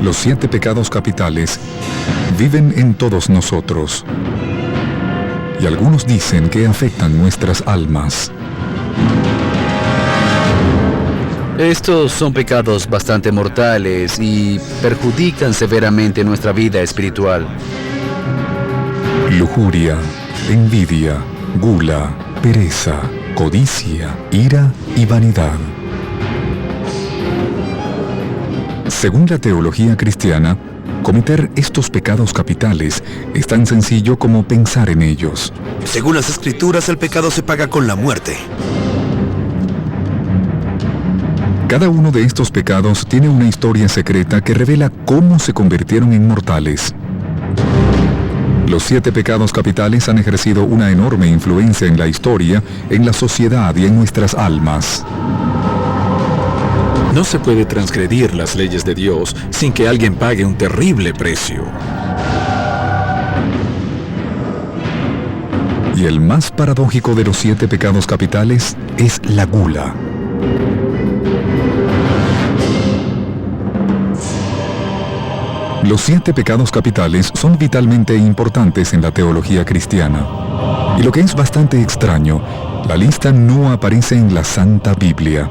Los 7 pecados capitales viven en todos nosotros. Y algunos dicen que afectan nuestras almas. Estos son pecados bastante mortales y perjudican severamente nuestra vida espiritual. Lujuria, envidia, gula, pereza, codicia, ira y vanidad. Según la teología cristiana, cometer estos pecados capitales es tan sencillo como pensar en ellos. Según las Escrituras, el pecado se paga con la muerte. Cada uno de estos pecados tiene una historia secreta que revela cómo se convirtieron en mortales. Los 7 pecados capitales han ejercido una enorme influencia en la historia, en la sociedad y en nuestras almas. No se puede transgredir las leyes de Dios sin que alguien pague un terrible precio. Y el más paradójico de los 7 pecados capitales es la gula. Los 7 pecados capitales son vitalmente importantes en la teología cristiana. Y lo que es bastante extraño, la lista no aparece en la Santa Biblia.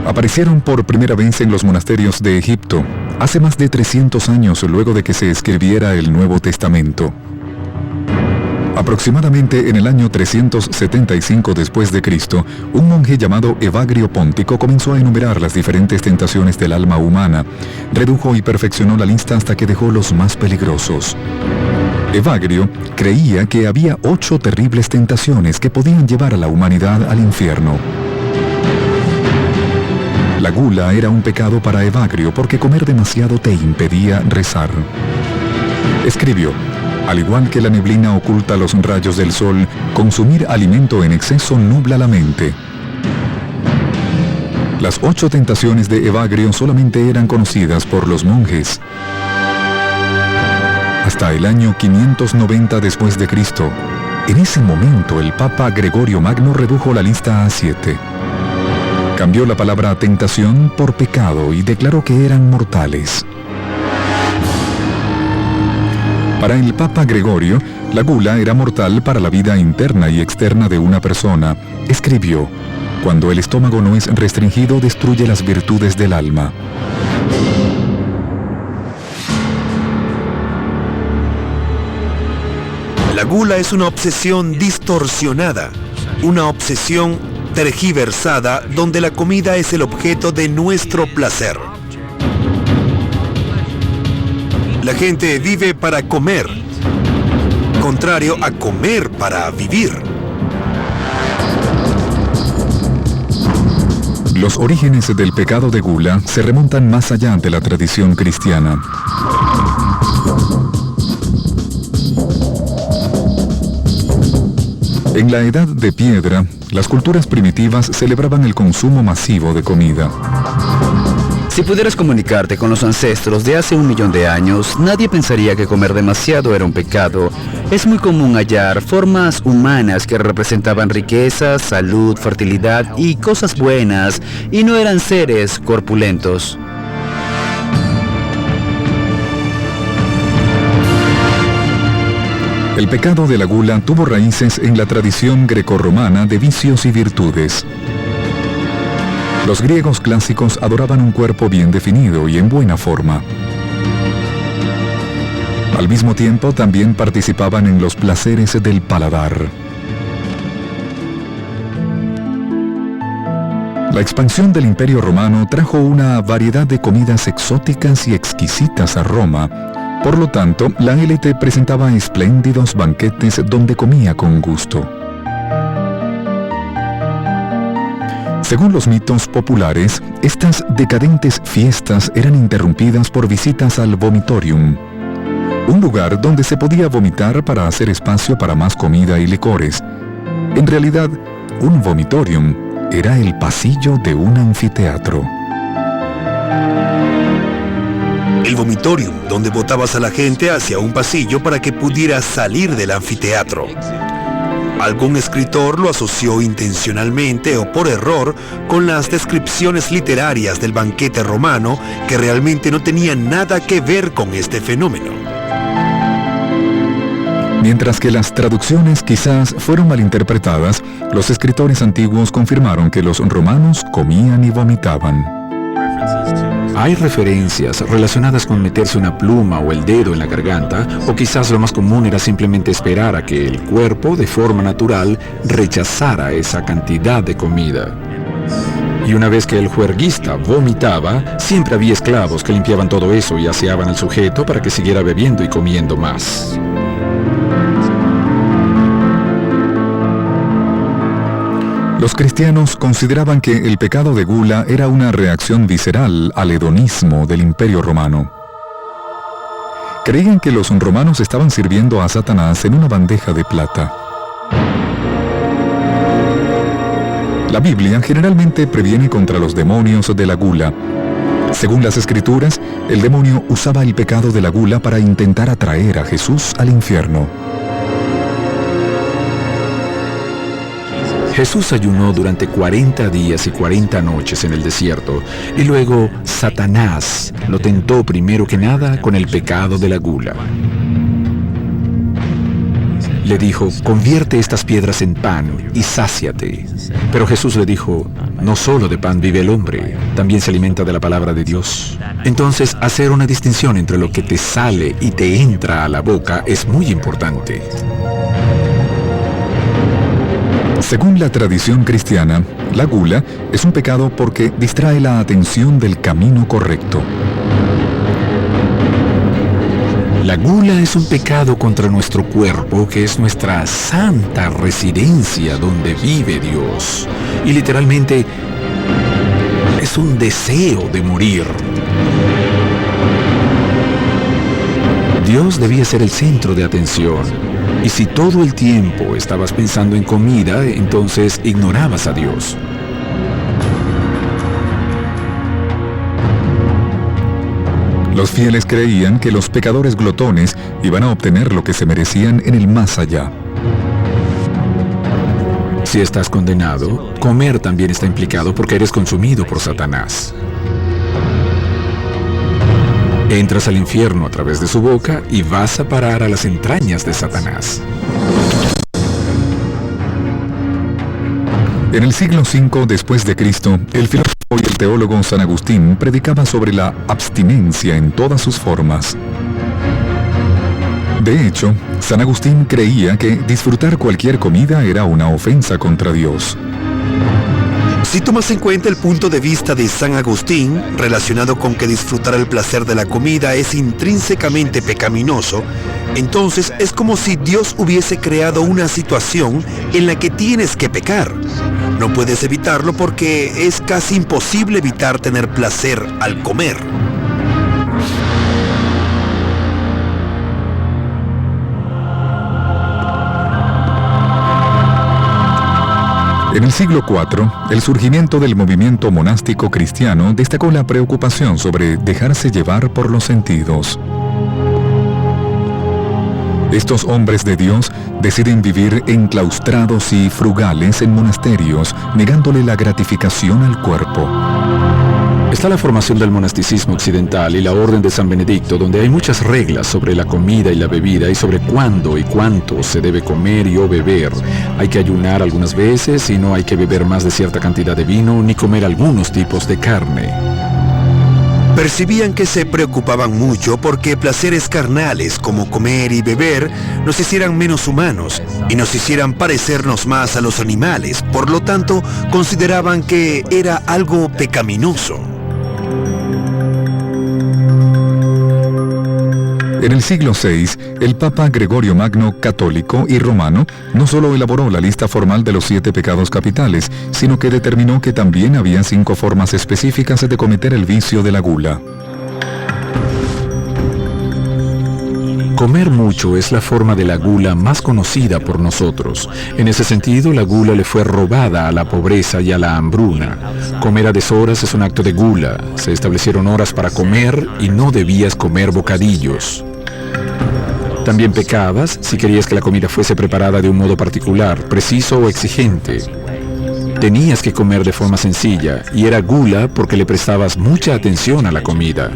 Aparecieron por primera vez en los monasterios de Egipto, hace más de 300 años luego de que se escribiera el Nuevo Testamento. Aproximadamente en el año 375 después de Cristo, un monje llamado Evagrio Póntico comenzó a enumerar las diferentes tentaciones del alma humana, redujo y perfeccionó la lista hasta que dejó los más peligrosos. Evagrio creía que había 8 terribles tentaciones que podían llevar a la humanidad al infierno. La gula era un pecado para Evagrio porque comer demasiado te impedía rezar. Escribió: al igual que la neblina oculta los rayos del sol, consumir alimento en exceso nubla la mente. Las 8 tentaciones de Evagrio solamente eran conocidas por los monjes. Hasta el año 590 después de Cristo. En ese momento el Papa Gregorio Magno redujo la lista a 7. Cambió la palabra tentación por pecado y declaró que eran mortales. Para el Papa Gregorio, la gula era mortal para la vida interna y externa de una persona. Escribió: cuando el estómago no es restringido, destruye las virtudes del alma. La gula es una obsesión distorsionada, una obsesión tergiversada donde la comida es el objeto de nuestro placer. La gente vive para comer, contrario a comer para vivir. Los orígenes del pecado de gula se remontan más allá de la tradición cristiana. En la Edad de Piedra, las culturas primitivas celebraban el consumo masivo de comida. Si pudieras comunicarte con los ancestros de hace 1.000.000 de años, nadie pensaría que comer demasiado era un pecado. Es muy común hallar formas humanas que representaban riqueza, salud, fertilidad y cosas buenas, y no eran seres corpulentos. El pecado de la gula tuvo raíces en la tradición grecorromana de vicios y virtudes. Los griegos clásicos adoraban un cuerpo bien definido y en buena forma. Al mismo tiempo, también participaban en los placeres del paladar. La expansión del Imperio Romano trajo una variedad de comidas exóticas y exquisitas a Roma. Por lo tanto, la élite presentaba espléndidos banquetes donde comía con gusto. Según los mitos populares, estas decadentes fiestas eran interrumpidas por visitas al vomitorium, un lugar donde se podía vomitar para hacer espacio para más comida y licores. En realidad, un vomitorium era el pasillo de un anfiteatro. El vomitorium, donde botabas a la gente hacia un pasillo para que pudiera salir del anfiteatro. Algún escritor lo asoció intencionalmente o por error con las descripciones literarias del banquete romano que realmente no tenían nada que ver con este fenómeno. Mientras que las traducciones quizás fueron malinterpretadas, los escritores antiguos confirmaron que los romanos comían y vomitaban. Hay referencias relacionadas con meterse una pluma o el dedo en la garganta, o quizás lo más común era simplemente esperar a que el cuerpo, de forma natural, rechazara esa cantidad de comida. Y una vez que el juerguista vomitaba, siempre había esclavos que limpiaban todo eso y aseaban al sujeto para que siguiera bebiendo y comiendo más. Los cristianos consideraban que el pecado de gula era una reacción visceral al hedonismo del Imperio Romano. Creían que los romanos estaban sirviendo a Satanás en una bandeja de plata. La Biblia generalmente previene contra los demonios de la gula. Según las Escrituras, el demonio usaba el pecado de la gula para intentar atraer a Jesús al infierno. Jesús ayunó durante 40 días y 40 noches en el desierto, y luego Satanás lo tentó primero que nada con el pecado de la gula. Le dijo, convierte estas piedras en pan y sáciate. Pero Jesús le dijo, no solo de pan vive el hombre, también se alimenta de la palabra de Dios. Entonces, hacer una distinción entre lo que te sale y te entra a la boca es muy importante. Según la tradición cristiana, la gula es un pecado porque distrae la atención del camino correcto. La gula es un pecado contra nuestro cuerpo, que es nuestra santa residencia donde vive Dios. Y literalmente es un deseo de morir. Dios debía ser el centro de atención. Y si todo el tiempo estabas pensando en comida, entonces ignorabas a Dios. Los fieles creían que los pecadores glotones iban a obtener lo que se merecían en el más allá. Si estás condenado, comer también está implicado porque eres consumido por Satanás. Entras al infierno a través de su boca y vas a parar a las entrañas de Satanás. En el siglo V después de Cristo, el filósofo y el teólogo San Agustín predicaba sobre la abstinencia en todas sus formas. De hecho, San Agustín creía que disfrutar cualquier comida era una ofensa contra Dios. Si tomas en cuenta el punto de vista de San Agustín, relacionado con que disfrutar el placer de la comida es intrínsecamente pecaminoso, entonces es como si Dios hubiese creado una situación en la que tienes que pecar. No puedes evitarlo porque es casi imposible evitar tener placer al comer. En el siglo IV, el surgimiento del movimiento monástico cristiano destacó la preocupación sobre dejarse llevar por los sentidos. Estos hombres de Dios deciden vivir enclaustrados y frugales en monasterios, negándole la gratificación al cuerpo. Está la formación del monasticismo occidental y la Orden de San Benedicto, donde hay muchas reglas sobre la comida y la bebida y sobre cuándo y cuánto se debe comer y o beber. Hay que ayunar algunas veces y no hay que beber más de cierta cantidad de vino ni comer algunos tipos de carne. Percibían que se preocupaban mucho porque placeres carnales como comer y beber nos hicieran menos humanos y nos hicieran parecernos más a los animales. Por lo tanto, consideraban que era algo pecaminoso. En el siglo VI, el Papa Gregorio Magno, católico y romano, no solo elaboró la lista formal de los 7 pecados capitales, sino que determinó que también había 5 formas específicas de cometer el vicio de la gula. Comer mucho es la forma de la gula más conocida por nosotros. En ese sentido, la gula le fue robada a la pobreza y a la hambruna. Comer a deshoras es un acto de gula. Se establecieron horas para comer y no debías comer bocadillos. También pecabas si querías que la comida fuese preparada de un modo particular, preciso o exigente. Tenías que comer de forma sencilla, y era gula porque le prestabas mucha atención a la comida.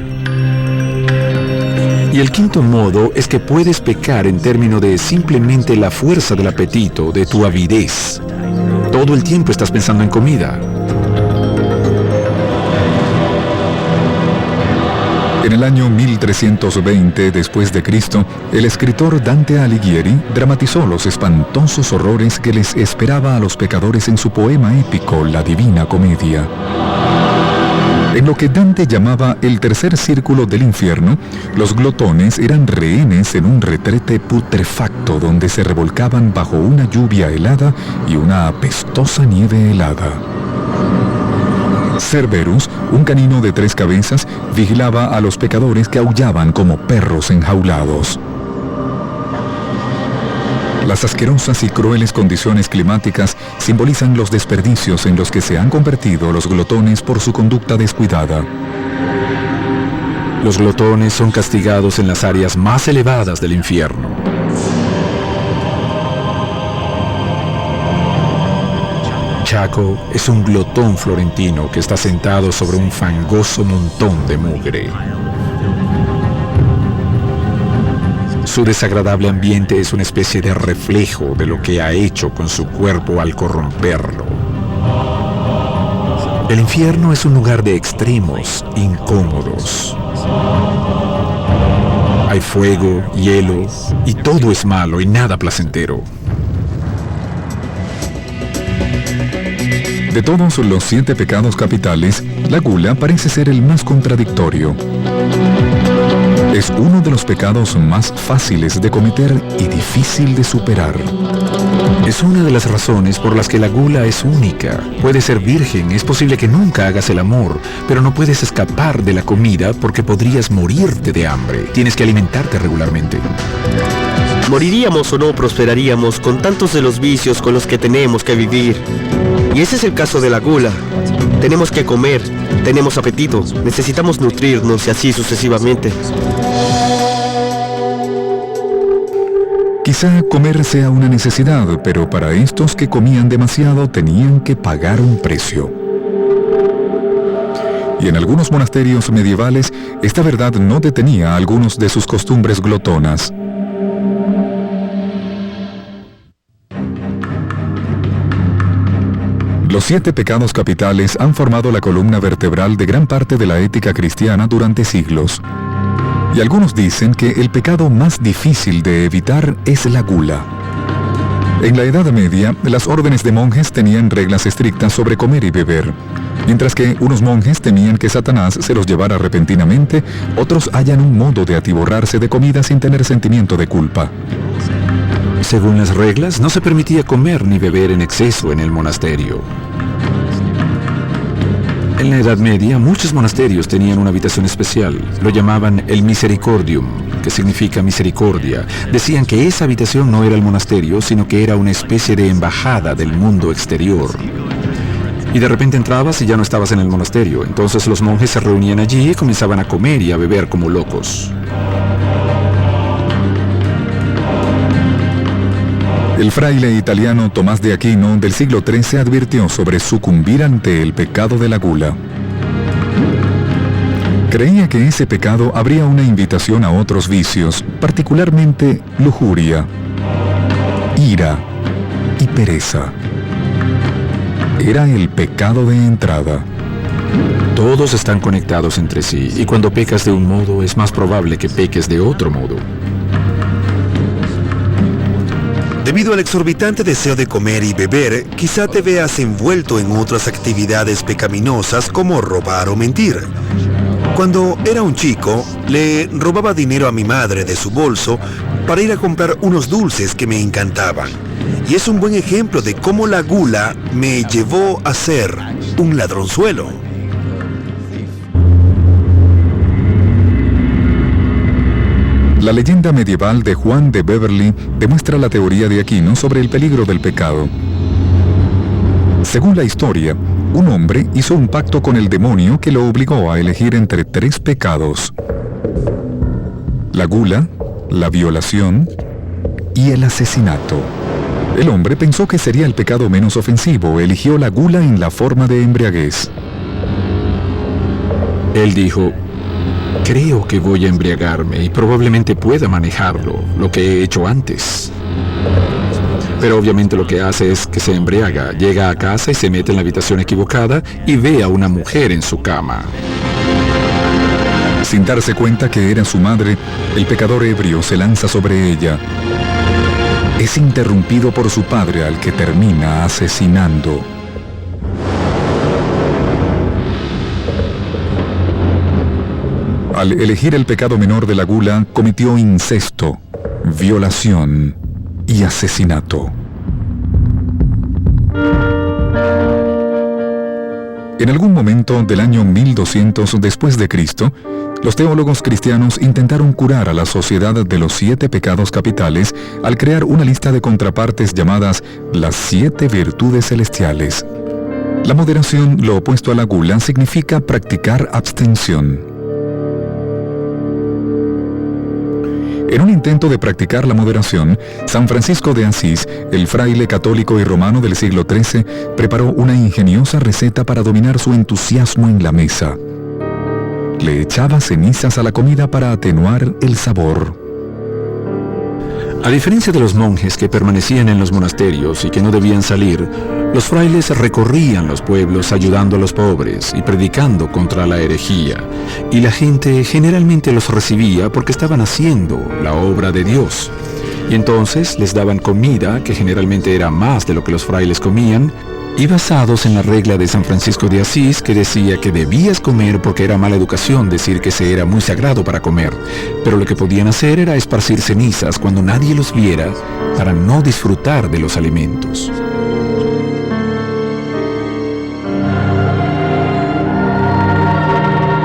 Y el quinto modo es que puedes pecar en términos de simplemente la fuerza del apetito, de tu avidez. Todo el tiempo estás pensando en comida. En el año 1320 después de Cristo, el escritor Dante Alighieri dramatizó los espantosos horrores que les esperaba a los pecadores en su poema épico La Divina Comedia. En lo que Dante llamaba el tercer círculo del infierno, los glotones eran rehenes en un retrete putrefacto donde se revolcaban bajo una lluvia helada y una apestosa nieve helada. Cerberus, un canino de 3 cabezas, vigilaba a los pecadores que aullaban como perros enjaulados. Las asquerosas y crueles condiciones climáticas simbolizan los desperdicios en los que se han convertido los glotones por su conducta descuidada. Los glotones son castigados en las áreas más elevadas del infierno. Chaco es un glotón florentino que está sentado sobre un fangoso montón de mugre. Su desagradable ambiente es una especie de reflejo de lo que ha hecho con su cuerpo al corromperlo. El infierno es un lugar de extremos incómodos. Hay fuego, hielo, y todo es malo y nada placentero. De todos los 7 pecados capitales, la gula parece ser el más contradictorio. Es uno de los pecados más fáciles de cometer y difícil de superar. Es una de las razones por las que la gula es única. Puedes ser virgen, es posible que nunca hagas el amor, pero no puedes escapar de la comida porque podrías morirte de hambre. Tienes que alimentarte regularmente. Moriríamos o no prosperaríamos con tantos de los vicios con los que tenemos que vivir. Y ese es el caso de la gula. Tenemos que comer, tenemos apetito, necesitamos nutrirnos y así sucesivamente. Quizá comer sea una necesidad, pero para estos que comían demasiado tenían que pagar un precio. Y en algunos monasterios medievales, esta verdad no detenía algunos de sus costumbres glotonas. Los 7 pecados capitales han formado la columna vertebral de gran parte de la ética cristiana durante siglos. Y algunos dicen que el pecado más difícil de evitar es la gula. En la Edad Media, las órdenes de monjes tenían reglas estrictas sobre comer y beber. Mientras que unos monjes temían que Satanás se los llevara repentinamente, otros hallan un modo de atiborrarse de comida sin tener sentimiento de culpa. Según las reglas, no se permitía comer ni beber en exceso en el monasterio. En la Edad Media, muchos monasterios tenían una habitación especial. Lo llamaban el Misericordium, que significa misericordia. Decían que esa habitación no era el monasterio, sino que era una especie de embajada del mundo exterior. Y de repente entrabas y ya no estabas en el monasterio. Entonces los monjes se reunían allí y comenzaban a comer y a beber como locos. El fraile italiano Tomás de Aquino del siglo XIII advirtió sobre sucumbir ante el pecado de la gula. Creía que ese pecado habría una invitación a otros vicios, particularmente lujuria, ira y pereza. Era el pecado de entrada. Todos están conectados entre sí, y cuando pecas de un modo es más probable que peques de otro modo. Debido al exorbitante deseo de comer y beber, quizá te veas envuelto en otras actividades pecaminosas como robar o mentir. Cuando era un chico, le robaba dinero a mi madre de su bolso para ir a comprar unos dulces que me encantaban. Y es un buen ejemplo de cómo la gula me llevó a ser un ladronzuelo. La leyenda medieval de Juan de Beverly demuestra la teoría de Aquino sobre el peligro del pecado. Según la historia, un hombre hizo un pacto con el demonio que lo obligó a elegir entre 3 pecados: la gula, la violación y el asesinato. El hombre pensó que sería el pecado menos ofensivo, eligió la gula en la forma de embriaguez. Él dijo, creo que voy a embriagarme y probablemente pueda manejarlo, lo que he hecho antes. Pero obviamente lo que hace es que se embriaga, llega a casa y se mete en la habitación equivocada y ve a una mujer en su cama. Sin darse cuenta que era su madre, el pecador ebrio se lanza sobre ella. Es interrumpido por su padre, al que termina asesinando. Al elegir el pecado menor de la gula, cometió incesto, violación y asesinato. En algún momento del año 1200 después de Cristo, los teólogos cristianos intentaron curar a la sociedad de los 7 pecados capitales al crear una lista de contrapartes llamadas las 7 virtudes celestiales. La moderación, lo opuesto a la gula, significa practicar abstención. En un intento de practicar la moderación, San Francisco de Asís, el fraile católico y romano del siglo XIII, preparó una ingeniosa receta para dominar su entusiasmo en la mesa. Le echaba cenizas a la comida para atenuar el sabor. A diferencia de los monjes que permanecían en los monasterios y que no debían salir, los frailes recorrían los pueblos ayudando a los pobres y predicando contra la herejía, y la gente generalmente los recibía porque estaban haciendo la obra de Dios. Y entonces les daban comida, que generalmente era más de lo que los frailes comían, y basados en la regla de San Francisco de Asís, que decía que debías comer porque era mala educación decir que se era muy sagrado para comer, pero lo que podían hacer era esparcir cenizas cuando nadie los viera para no disfrutar de los alimentos.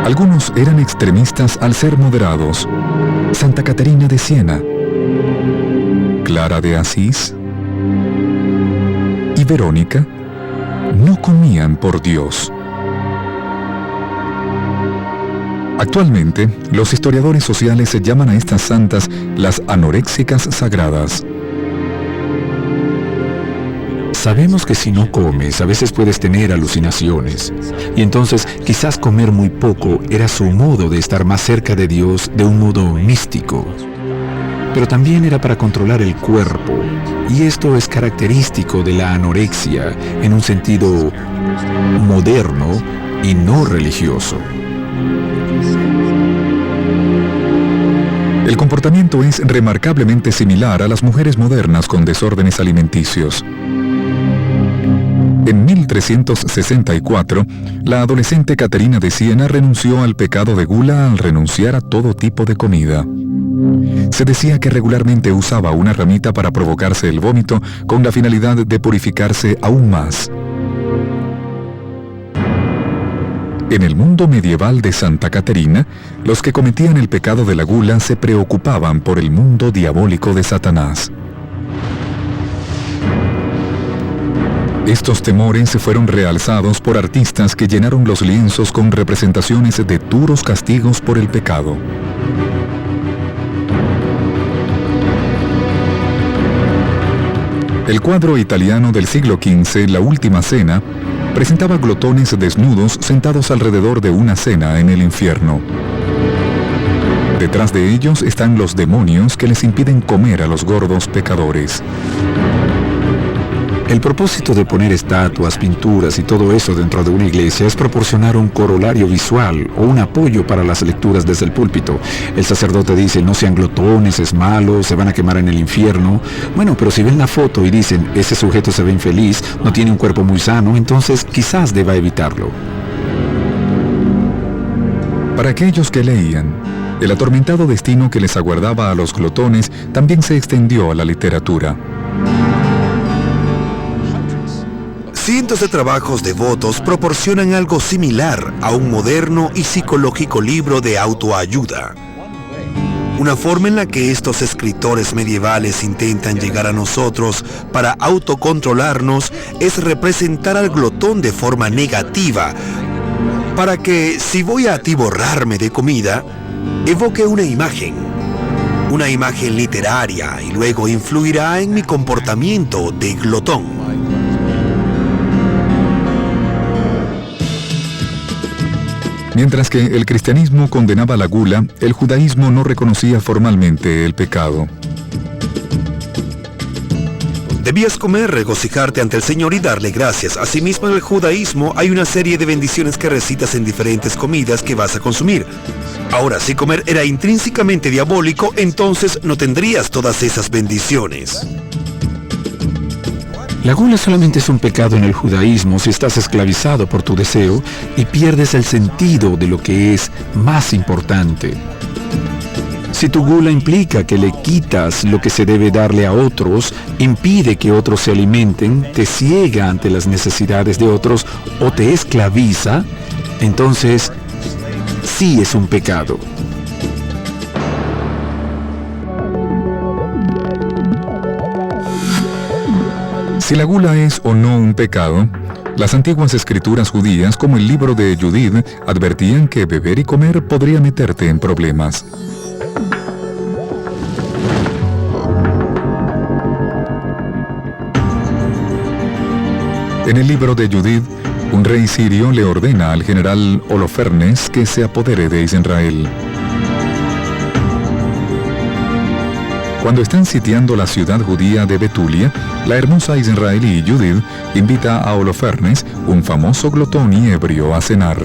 Algunos eran extremistas al ser moderados. Santa Caterina de Siena, Clara de Asís y Verónica no comían por Dios. Actualmente, los historiadores sociales llaman a estas santas las anoréxicas sagradas. Sabemos que si no comes, a veces puedes tener alucinaciones. Y entonces, quizás comer muy poco era su modo de estar más cerca de Dios de un modo místico. Pero también era para controlar el cuerpo. Y esto es característico de la anorexia en un sentido moderno y no religioso. El comportamiento es remarcablemente similar a las mujeres modernas con desórdenes alimenticios. En 1364, la adolescente Caterina de Siena renunció al pecado de gula al renunciar a todo tipo de comida. Se decía que regularmente usaba una ramita para provocarse el vómito con la finalidad de purificarse aún más. En el mundo medieval de Santa Caterina, los que cometían el pecado de la gula se preocupaban por el mundo diabólico de Satanás. Estos temores se fueron realzados por artistas que llenaron los lienzos con representaciones de duros castigos por el pecado. El cuadro italiano del siglo XV, La Última Cena, presentaba glotones desnudos sentados alrededor de una cena en el infierno. Detrás de ellos están los demonios que les impiden comer a los gordos pecadores. El propósito de poner estatuas, pinturas y todo eso dentro de una iglesia es proporcionar un corolario visual o un apoyo para las lecturas desde el púlpito. El sacerdote dice, no sean glotones, es malo, se van a quemar en el infierno. Bueno, pero si ven la foto y dicen, ese sujeto se ve infeliz, no tiene un cuerpo muy sano, entonces quizás deba evitarlo. Para aquellos que leían, el atormentado destino que les aguardaba a los glotones también se extendió a la literatura. Cientos de trabajos devotos proporcionan algo similar a un moderno y psicológico libro de autoayuda. Una forma en la que estos escritores medievales intentan llegar a nosotros para autocontrolarnos es representar al glotón de forma negativa, para que, si voy a atiborrarme de comida, evoque una imagen. una imagen literaria y luego influirá en mi comportamiento de glotón. Mientras que el cristianismo condenaba la gula, el judaísmo no reconocía formalmente el pecado. Debías comer, regocijarte ante el Señor y darle gracias. Asimismo, en el judaísmo hay una serie de bendiciones que recitas en diferentes comidas que vas a consumir. Ahora, si comer era intrínsecamente diabólico, entonces no tendrías todas esas bendiciones. La gula solamente es un pecado en el judaísmo si estás esclavizado por tu deseo y pierdes el sentido de lo que es más importante. Si tu gula implica que le quitas lo que se debe darle a otros, impide que otros se alimenten, te ciega ante las necesidades de otros o te esclaviza, entonces sí es un pecado. Si la gula es o no un pecado, las antiguas escrituras judías, como el libro de Judith, advertían que beber y comer podría meterte en problemas. En el libro de Judith, un rey sirio le ordena al general Holofernes que se apodere de Israel. Cuando están sitiando la ciudad judía de Betulia, la hermosa israelí Judith invita a Holofernes, un famoso glotón y ebrio, a cenar.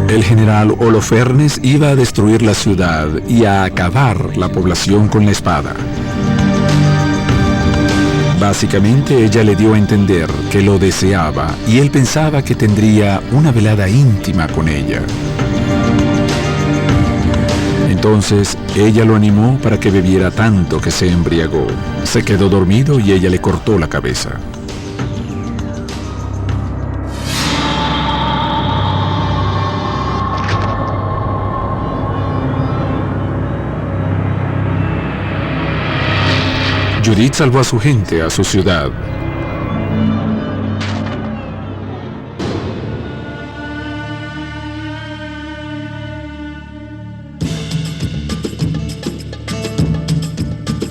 El general Holofernes iba a destruir la ciudad y a acabar la población con la espada. Básicamente ella le dio a entender que lo deseaba y él pensaba que tendría una velada íntima con ella. Entonces ella lo animó para que bebiera tanto que se embriagó. Se quedó dormido y ella le cortó la cabeza. Judith salvó a su gente, a su ciudad.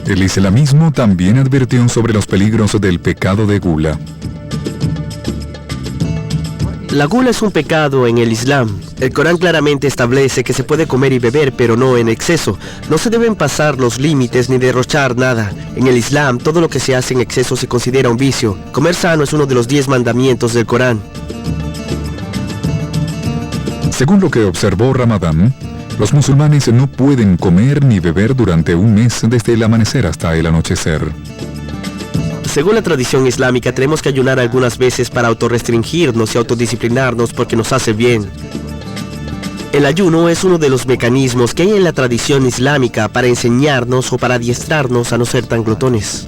El islamismo también advirtió sobre los peligros del pecado de gula. La gula es un pecado en el Islam. El Corán claramente establece que se puede comer y beber, pero no en exceso. No se deben pasar los límites ni derrochar nada. En el Islam, todo lo que se hace en exceso se considera un vicio. Comer sano es uno de los 10 mandamientos del Corán. Según lo que observó Ramadán, los musulmanes no pueden comer ni beber durante un mes desde el amanecer hasta el anochecer. Según la tradición islámica, tenemos que ayunar algunas veces para autorrestringirnos y autodisciplinarnos porque nos hace bien. El ayuno es uno de los mecanismos que hay en la tradición islámica para enseñarnos o para adiestrarnos a no ser tan glotones.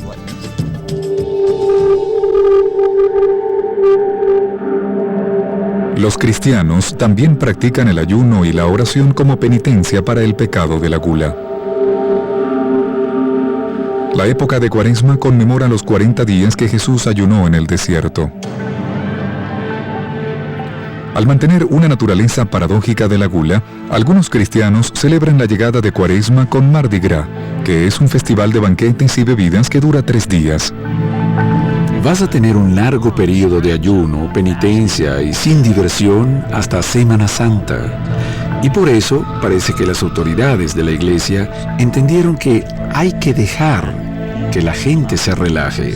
Los cristianos también practican el ayuno y la oración como penitencia para el pecado de la gula. La época de Cuaresma conmemora los 40 días que Jesús ayunó en el desierto. Al mantener una naturaleza paradójica de la gula, algunos cristianos celebran la llegada de Cuaresma con Mardi Gras, que es un festival de banquetes y bebidas que dura 3 días. Vas a tener un largo periodo de ayuno, penitencia y sin diversión hasta Semana Santa. Y por eso parece que las autoridades de la iglesia entendieron que hay que dejar que la gente se relaje.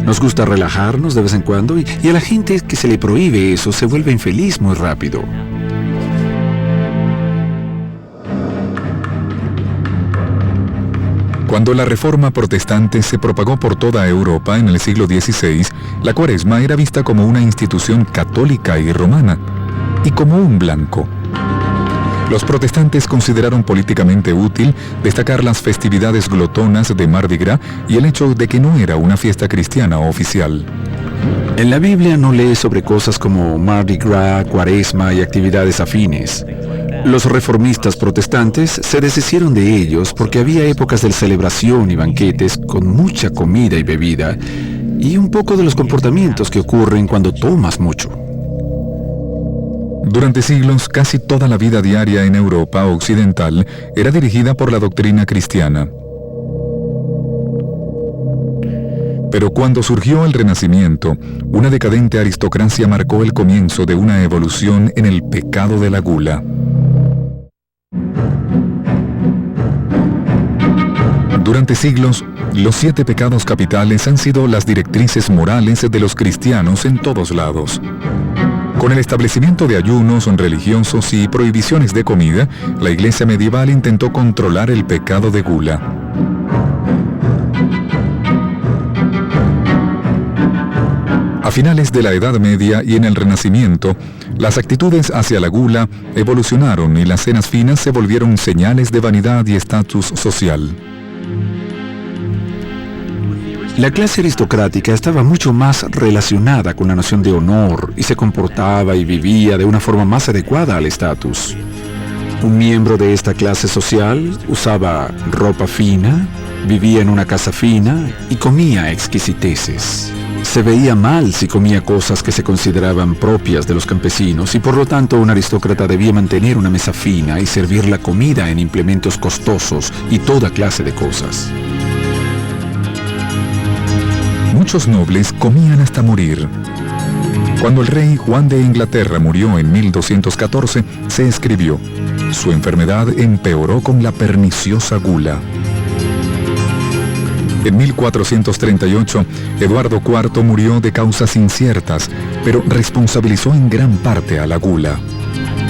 Nos gusta relajarnos de vez en cuando y a la gente que se le prohíbe eso se vuelve infeliz muy rápido. Cuando la Reforma protestante se propagó por toda Europa en el siglo XVI, la Cuaresma era vista como una institución católica y romana, y como un blanco. Los protestantes consideraron políticamente útil destacar las festividades glotonas de Mardi Gras y el hecho de que no era una fiesta cristiana oficial. En la Biblia no lee sobre cosas como Mardi Gras, Cuaresma y actividades afines. Los reformistas protestantes se deshicieron de ellos porque había épocas de celebración y banquetes con mucha comida y bebida y un poco de los comportamientos que ocurren cuando tomas mucho. Durante siglos, casi toda la vida diaria en Europa occidental era dirigida por la doctrina cristiana. Pero cuando surgió el Renacimiento, una decadente aristocracia marcó el comienzo de una evolución en el pecado de la gula. Durante siglos, los 7 pecados capitales han sido las directrices morales de los cristianos en todos lados. Con el establecimiento de ayunos religiosos y prohibiciones de comida, la Iglesia medieval intentó controlar el pecado de gula. A finales de la Edad Media y en el Renacimiento, las actitudes hacia la gula evolucionaron y las cenas finas se volvieron señales de vanidad y estatus social. La clase aristocrática estaba mucho más relacionada con la noción de honor y se comportaba y vivía de una forma más adecuada al estatus. Un miembro de esta clase social usaba ropa fina, vivía en una casa fina y comía exquisiteces. Se veía mal si comía cosas que se consideraban propias de los campesinos y por lo tanto un aristócrata debía mantener una mesa fina y servir la comida en implementos costosos y toda clase de cosas. Muchos nobles comían hasta morir. Cuando el rey Juan de Inglaterra murió en 1214, se escribió: su enfermedad empeoró con la perniciosa gula. En 1438, Eduardo IV murió de causas inciertas, pero responsabilizó en gran parte a la gula.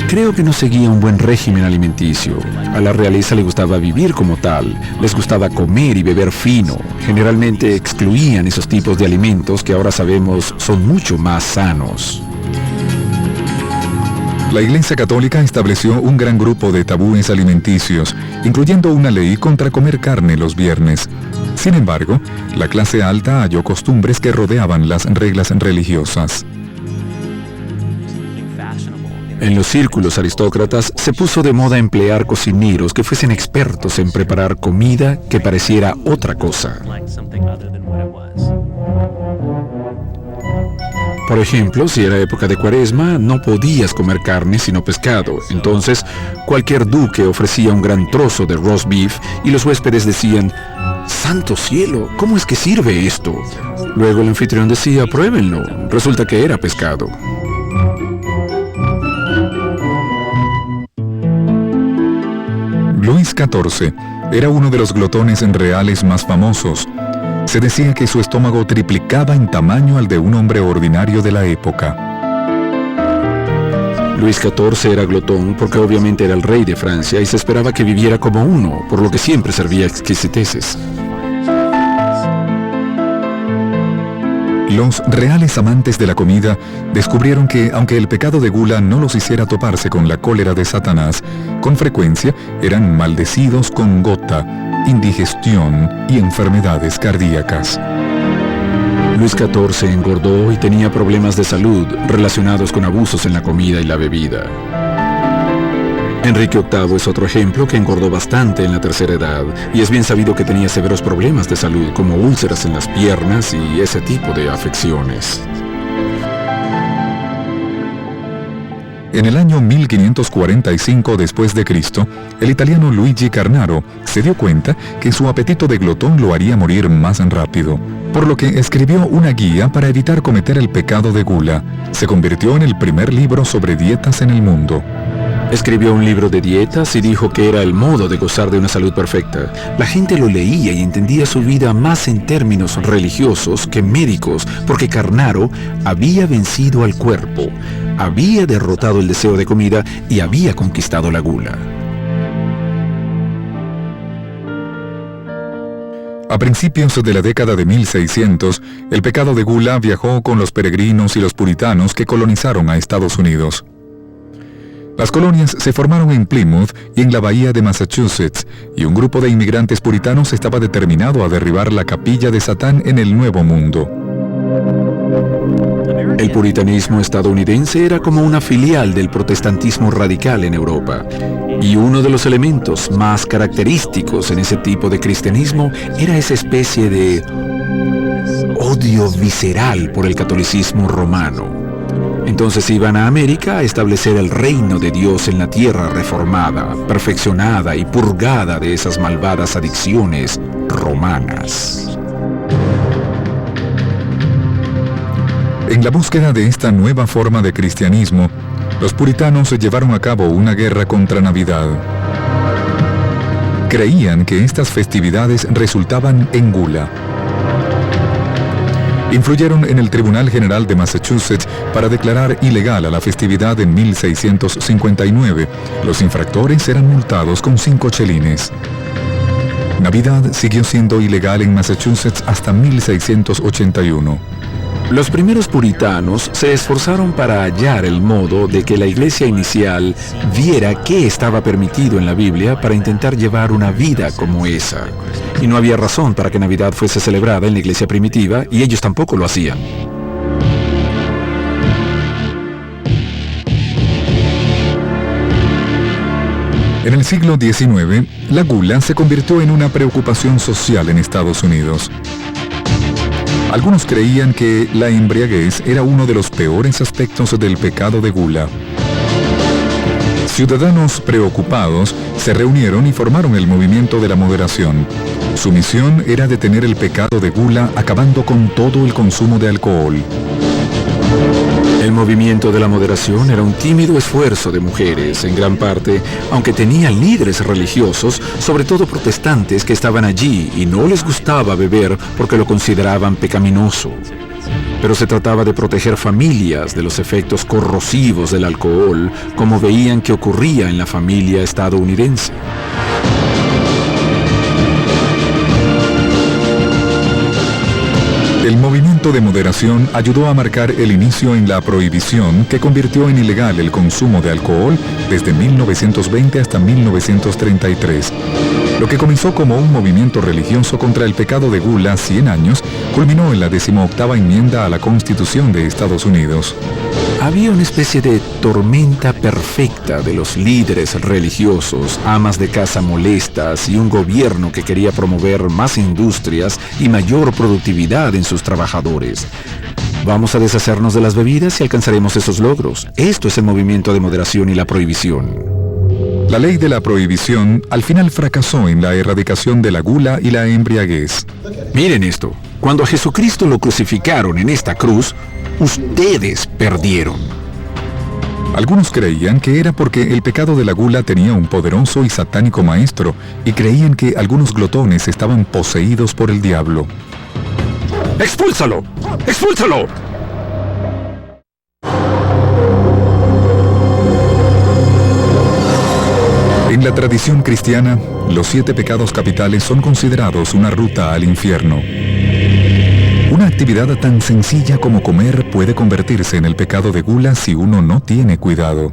Creo que no seguía un buen régimen alimenticio. A la realeza le gustaba vivir como tal, les gustaba comer y beber fino. Generalmente excluían esos tipos de alimentos que ahora sabemos son mucho más sanos. La Iglesia Católica estableció un gran grupo de tabúes alimenticios, incluyendo una ley contra comer carne los viernes. Sin embargo, la clase alta halló costumbres que rodeaban las reglas religiosas. En los círculos aristócratas se puso de moda emplear cocineros que fuesen expertos en preparar comida que pareciera otra cosa. Por ejemplo, si era época de Cuaresma, no podías comer carne sino pescado. Entonces, cualquier duque ofrecía un gran trozo de roast beef y los huéspedes decían: ¡santo cielo! ¿Cómo es que sirve esto? Luego el anfitrión decía: pruébenlo. Resulta que era pescado. Luis XIV era uno de los glotones reales más famosos. Se decía que su estómago triplicaba en tamaño al de un hombre ordinario de la época. Luis XIV era glotón porque obviamente era el rey de Francia y se esperaba que viviera como uno, por lo que siempre servía exquisiteces. Los reales amantes de la comida descubrieron que, aunque el pecado de gula no los hiciera toparse con la cólera de Satanás, con frecuencia eran maldecidos con gota, indigestión y enfermedades cardíacas. Luis XIV engordó y tenía problemas de salud relacionados con abusos en la comida y la bebida. Enrique VIII es otro ejemplo que engordó bastante en la tercera edad, y es bien sabido que tenía severos problemas de salud como úlceras en las piernas y ese tipo de afecciones. En el año 1545 después de Cristo, el italiano Luigi Carnaro se dio cuenta que su apetito de glotón lo haría morir más rápido, por lo que escribió una guía para evitar cometer el pecado de gula. Se convirtió en el primer libro sobre dietas en el mundo. Escribió un libro de dietas y dijo que era el modo de gozar de una salud perfecta. La gente lo leía y entendía su vida más en términos religiosos que médicos, porque Carnaro había vencido al cuerpo, había derrotado el deseo de comida y había conquistado la gula. A principios de la década de 1600, el pecado de gula viajó con los peregrinos y los puritanos que colonizaron a Estados Unidos. Las colonias se formaron en Plymouth y en la bahía de Massachusetts, y un grupo de inmigrantes puritanos estaba determinado a derribar la capilla de Satán en el Nuevo Mundo. El puritanismo estadounidense era como una filial del protestantismo radical en Europa, y uno de los elementos más característicos en ese tipo de cristianismo era esa especie de odio visceral por el catolicismo romano. Entonces iban a América a establecer el reino de Dios en la tierra reformada, perfeccionada y purgada de esas malvadas adicciones romanas. En la búsqueda de esta nueva forma de cristianismo, los puritanos llevaron a cabo una guerra contra Navidad. Creían que estas festividades resultaban en gula. Influyeron en el Tribunal General de Massachusetts para declarar ilegal a la festividad en 1659. Los infractores eran multados con 5 chelines. Navidad siguió siendo ilegal en Massachusetts hasta 1681. Los primeros puritanos se esforzaron para hallar el modo de que la iglesia inicial viera qué estaba permitido en la Biblia para intentar llevar una vida como esa. Y no había razón para que Navidad fuese celebrada en la iglesia primitiva, y ellos tampoco lo hacían. En el siglo XIX, la gula se convirtió en una preocupación social en Estados Unidos. Algunos creían que la embriaguez era uno de los peores aspectos del pecado de gula. Ciudadanos preocupados se reunieron y formaron el movimiento de la moderación. Su misión era detener el pecado de gula acabando con todo el consumo de alcohol. El movimiento de la moderación era un tímido esfuerzo de mujeres, en gran parte, aunque tenía líderes religiosos, sobre todo protestantes, que estaban allí y no les gustaba beber porque lo consideraban pecaminoso. Pero se trataba de proteger familias de los efectos corrosivos del alcohol, como veían que ocurría en la familia estadounidense. El movimiento de moderación ayudó a marcar el inicio en la prohibición que convirtió en ilegal el consumo de alcohol desde 1920 hasta 1933. Lo que comenzó como un movimiento religioso contra el pecado de gula 100 años, culminó en la 18ª enmienda a la Constitución de Estados Unidos. Había una especie de tormenta perfecta de los líderes religiosos, amas de casa molestas y un gobierno que quería promover más industrias y mayor productividad en sus trabajadores. Vamos a deshacernos de las bebidas y alcanzaremos esos logros. Esto es el movimiento de moderación y la prohibición. La ley de la prohibición al final fracasó en la erradicación de la gula y la embriaguez. Miren esto. Cuando a Jesucristo lo crucificaron en esta cruz, ustedes perdieron. Algunos creían que era porque el pecado de la gula tenía un poderoso y satánico maestro, y creían que algunos glotones estaban poseídos por el diablo. ¡Expúlsalo! ¡Expúlsalo! En la tradición cristiana, los 7 pecados capitales son considerados una ruta al infierno. Una actividad tan sencilla como comer puede convertirse en el pecado de gula si uno no tiene cuidado.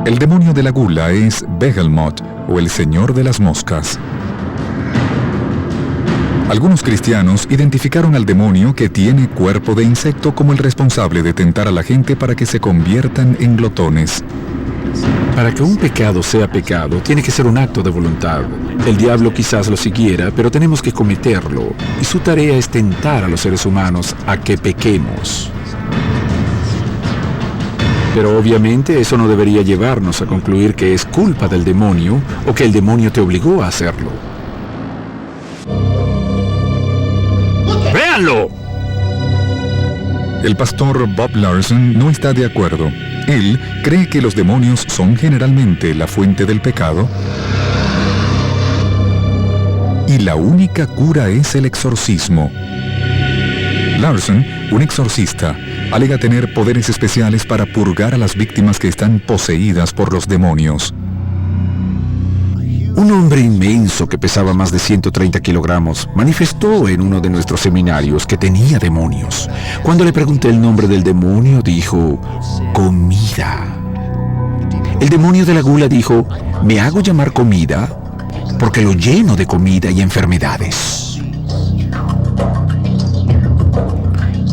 El demonio de la gula es Behemoth, o el señor de las moscas. Algunos cristianos identificaron al demonio que tiene cuerpo de insecto como el responsable de tentar a la gente para que se conviertan en glotones. Para que un pecado sea pecado, tiene que ser un acto de voluntad. El diablo quizás lo siguiera, pero tenemos que cometerlo, y su tarea es tentar a los seres humanos a que pequemos. Pero obviamente eso no debería llevarnos a concluir que es culpa del demonio o que el demonio te obligó a hacerlo. ¡Véanlo! El pastor Bob Larson no está de acuerdo. Él cree que los demonios son generalmente la fuente del pecado y la única cura es el exorcismo. Larson, un exorcista, alega tener poderes especiales para purgar a las víctimas que están poseídas por los demonios. Un hombre inmenso que pesaba más de 130 kilogramos manifestó en uno de nuestros seminarios que tenía demonios. Cuando le pregunté el nombre del demonio, dijo, comida. El demonio de la gula dijo, me hago llamar comida porque lo lleno de comida y enfermedades.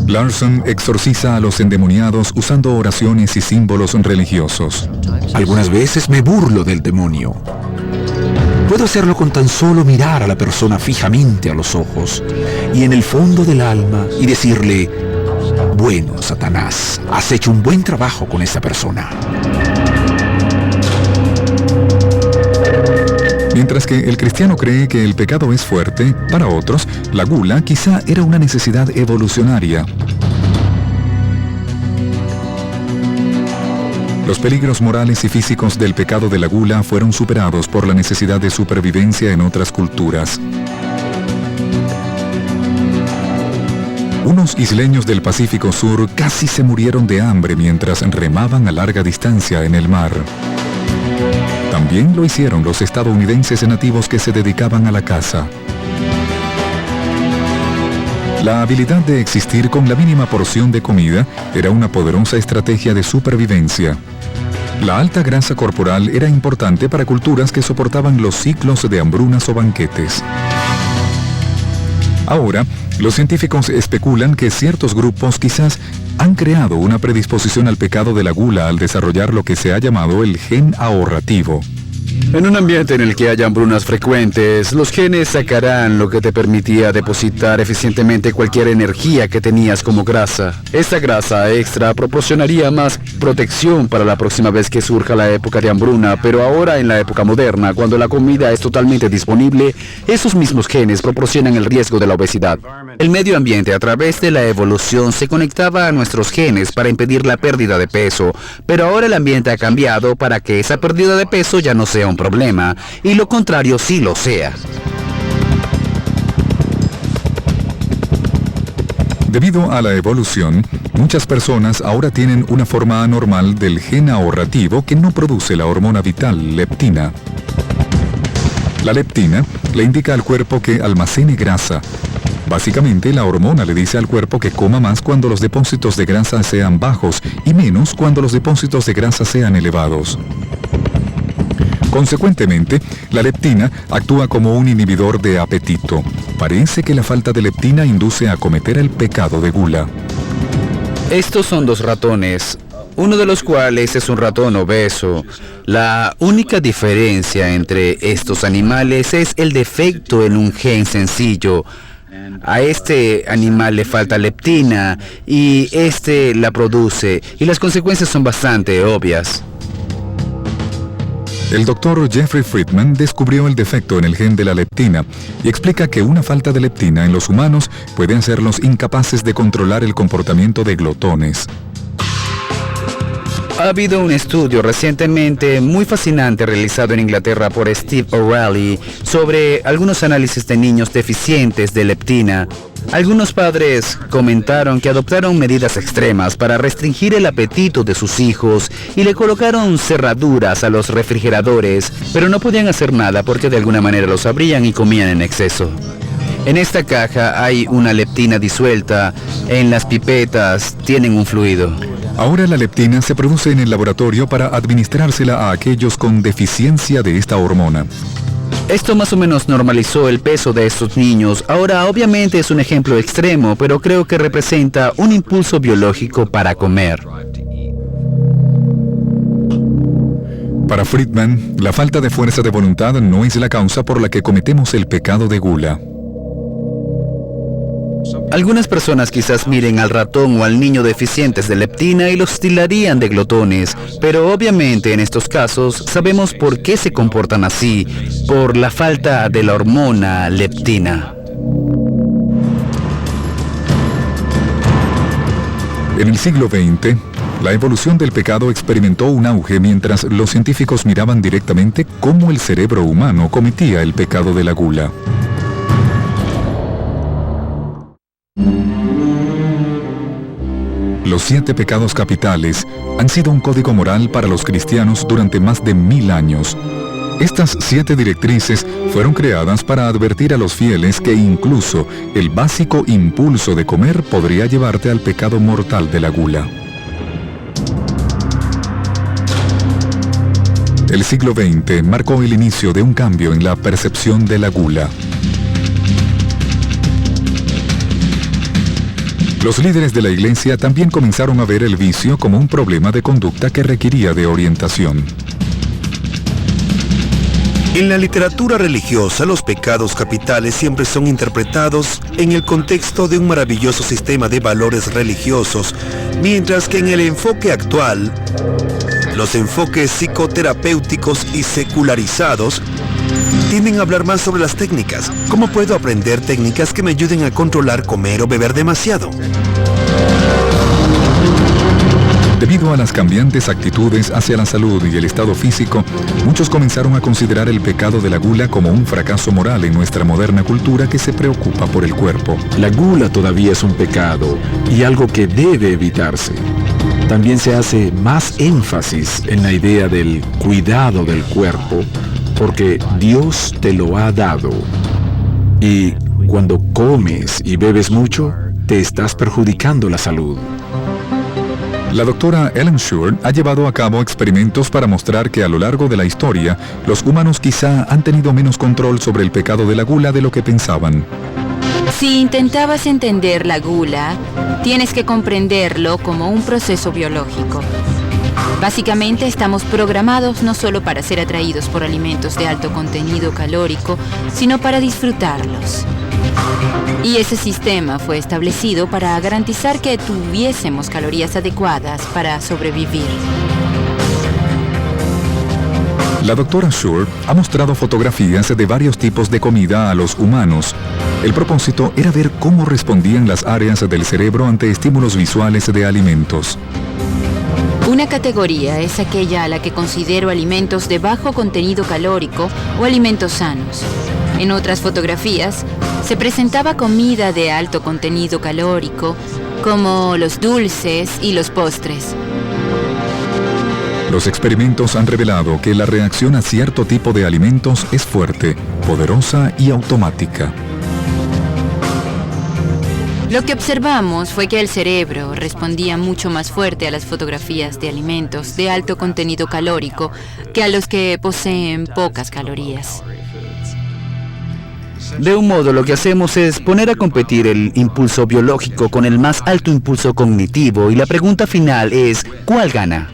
Larson exorciza a los endemoniados usando oraciones y símbolos religiosos. Algunas veces me burlo del demonio. Puedo hacerlo con tan solo mirar a la persona fijamente a los ojos y en el fondo del alma y decirle: bueno, Satanás, has hecho un buen trabajo con esa persona. Mientras que el cristiano cree que el pecado es fuerte, para otros, la gula quizá era una necesidad evolucionaria. Los peligros morales y físicos del pecado de la gula fueron superados por la necesidad de supervivencia en otras culturas. Unos isleños del Pacífico Sur casi se murieron de hambre mientras remaban a larga distancia en el mar. También lo hicieron los estadounidenses nativos que se dedicaban a la caza. La habilidad de existir con la mínima porción de comida era una poderosa estrategia de supervivencia. La alta grasa corporal era importante para culturas que soportaban los ciclos de hambrunas o banquetes. Ahora, los científicos especulan que ciertos grupos quizás han creado una predisposición al pecado de la gula al desarrollar lo que se ha llamado el gen ahorrativo. En un ambiente en el que haya hambrunas frecuentes, los genes sacarán lo que te permitía depositar eficientemente cualquier energía que tenías como grasa. Esta grasa extra proporcionaría más protección para la próxima vez que surja la época de hambruna, pero ahora en la época moderna, cuando la comida es totalmente disponible, esos mismos genes proporcionan el riesgo de la obesidad. El medio ambiente a través de la evolución se conectaba a nuestros genes para impedir la pérdida de peso, pero ahora el ambiente ha cambiado para que esa pérdida de peso ya no sea un problema, y lo contrario sí lo sea. Debido a la evolución, muchas personas ahora tienen una forma anormal del gen ahorrativo que no produce la hormona vital, leptina. La leptina le indica al cuerpo que almacene grasa. Básicamente, la hormona le dice al cuerpo que coma más cuando los depósitos de grasa sean bajos y menos cuando los depósitos de grasa sean elevados. Consecuentemente, la leptina actúa como un inhibidor de apetito. Parece que la falta de leptina induce a cometer el pecado de gula. Estos son dos ratones, uno de los cuales es un ratón obeso. La única diferencia entre estos animales es el defecto en un gen sencillo. A este animal le falta leptina y este la produce, y las consecuencias son bastante obvias. El doctor Jeffrey Friedman descubrió el defecto en el gen de la leptina y explica que una falta de leptina en los humanos puede hacerlos incapaces de controlar el comportamiento de glotones. Ha habido un estudio recientemente muy fascinante realizado en Inglaterra por Steve O'Reilly sobre algunos análisis de niños deficientes de leptina. Algunos padres comentaron que adoptaron medidas extremas para restringir el apetito de sus hijos y le colocaron cerraduras a los refrigeradores, pero no podían hacer nada porque de alguna manera los abrían y comían en exceso. En esta caja hay una leptina disuelta, en las pipetas tienen un fluido. Ahora la leptina se produce en el laboratorio para administrársela a aquellos con deficiencia de esta hormona. Esto más o menos normalizó el peso de estos niños. Ahora obviamente es un ejemplo extremo, pero creo que representa un impulso biológico para comer. Para Friedman, la falta de fuerza de voluntad no es la causa por la que cometemos el pecado de gula. Algunas personas quizás miren al ratón o al niño deficientes de leptina y los tildarían de glotones, pero obviamente en estos casos sabemos por qué se comportan así, por la falta de la hormona leptina. En el siglo XX, la evolución del pecado experimentó un auge mientras los científicos miraban directamente cómo el cerebro humano cometía el pecado de la gula. Los 7 pecados capitales han sido un código moral para los cristianos durante más de 1000 años. Estas 7 directrices fueron creadas para advertir a los fieles que incluso el básico impulso de comer podría llevarte al pecado mortal de la gula. El siglo XX marcó el inicio de un cambio en la percepción de la gula. Los líderes de la iglesia también comenzaron a ver el vicio como un problema de conducta que requería de orientación. En la literatura religiosa, los pecados capitales siempre son interpretados en el contexto de un maravilloso sistema de valores religiosos, mientras que en el enfoque actual, los enfoques psicoterapéuticos y secularizados tienden a hablar más sobre las técnicas. ¿Cómo puedo aprender técnicas que me ayuden a controlar comer o beber demasiado? Debido a las cambiantes actitudes hacia la salud y el estado físico, muchos comenzaron a considerar el pecado de la gula como un fracaso moral en nuestra moderna cultura que se preocupa por el cuerpo. La gula todavía es un pecado y algo que debe evitarse. También se hace más énfasis en la idea del cuidado del cuerpo, porque Dios te lo ha dado. Y cuando comes y bebes mucho, te estás perjudicando la salud. La doctora Ellen Shore ha llevado a cabo experimentos para mostrar que a lo largo de la historia, los humanos quizá han tenido menos control sobre el pecado de la gula de lo que pensaban. Si intentabas entender la gula, tienes que comprenderlo como un proceso biológico. Básicamente estamos programados no solo para ser atraídos por alimentos de alto contenido calórico, sino para disfrutarlos. Y ese sistema fue establecido para garantizar que tuviésemos calorías adecuadas para sobrevivir. La doctora Shore ha mostrado fotografías de varios tipos de comida a los humanos. El propósito era ver cómo respondían las áreas del cerebro ante estímulos visuales de alimentos. Una categoría es aquella a la que considero alimentos de bajo contenido calórico o alimentos sanos. En otras fotografías, se presentaba comida de alto contenido calórico, como los dulces y los postres. Los experimentos han revelado que la reacción a cierto tipo de alimentos es fuerte, poderosa y automática. Lo que observamos fue que el cerebro respondía mucho más fuerte a las fotografías de alimentos de alto contenido calórico que a los que poseen pocas calorías. De un modo, lo que hacemos es poner a competir el impulso biológico con el más alto impulso cognitivo y la pregunta final es, ¿cuál gana?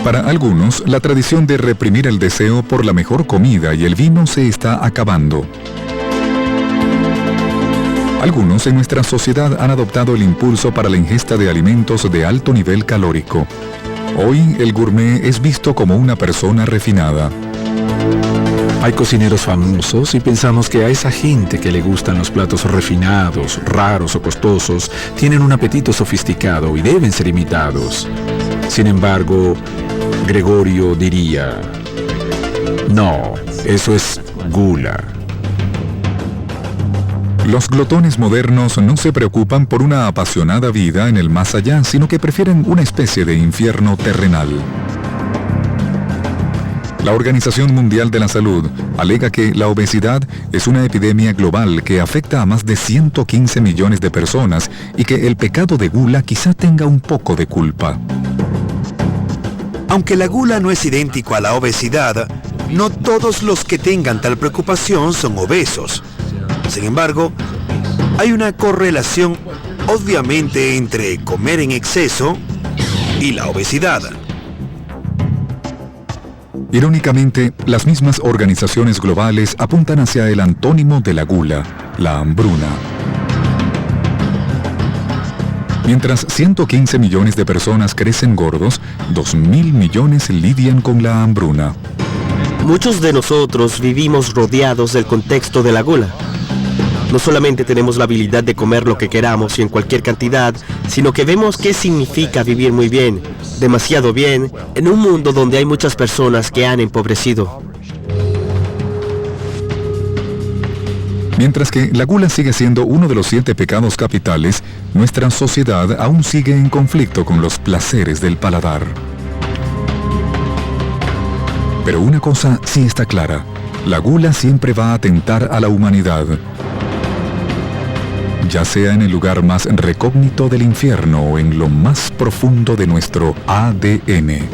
Para algunos, la tradición de reprimir el deseo por la mejor comida y el vino se está acabando. Algunos en nuestra sociedad han adoptado el impulso para la ingesta de alimentos de alto nivel calórico. Hoy, el gourmet es visto como una persona refinada. Hay cocineros famosos y pensamos que a esa gente que le gustan los platos refinados, raros o costosos, tienen un apetito sofisticado y deben ser imitados. Sin embargo, Gregorio diría, no, eso es gula. Los glotones modernos no se preocupan por una apasionada vida en el más allá, sino que prefieren una especie de infierno terrenal. La Organización Mundial de la Salud alega que la obesidad es una epidemia global que afecta a más de 115 millones de personas y que el pecado de gula quizá tenga un poco de culpa. Aunque la gula no es idéntico a la obesidad, no todos los que tengan tal preocupación son obesos. Sin embargo, hay una correlación obviamente entre comer en exceso y la obesidad. Irónicamente, las mismas organizaciones globales apuntan hacia el antónimo de la gula, la hambruna. Mientras 115 millones de personas crecen gordos, 2.000 millones lidian con la hambruna. Muchos de nosotros vivimos rodeados del contexto de la gula. No solamente tenemos la habilidad de comer lo que queramos y en cualquier cantidad, sino que vemos qué significa vivir muy bien, demasiado bien, en un mundo donde hay muchas personas que han empobrecido. Mientras que la gula sigue siendo uno de los 7 pecados capitales, nuestra sociedad aún sigue en conflicto con los placeres del paladar. Pero una cosa sí está clara, la gula siempre va a atentar a la humanidad, ya sea en el lugar más recógnito del infierno o en lo más profundo de nuestro ADN.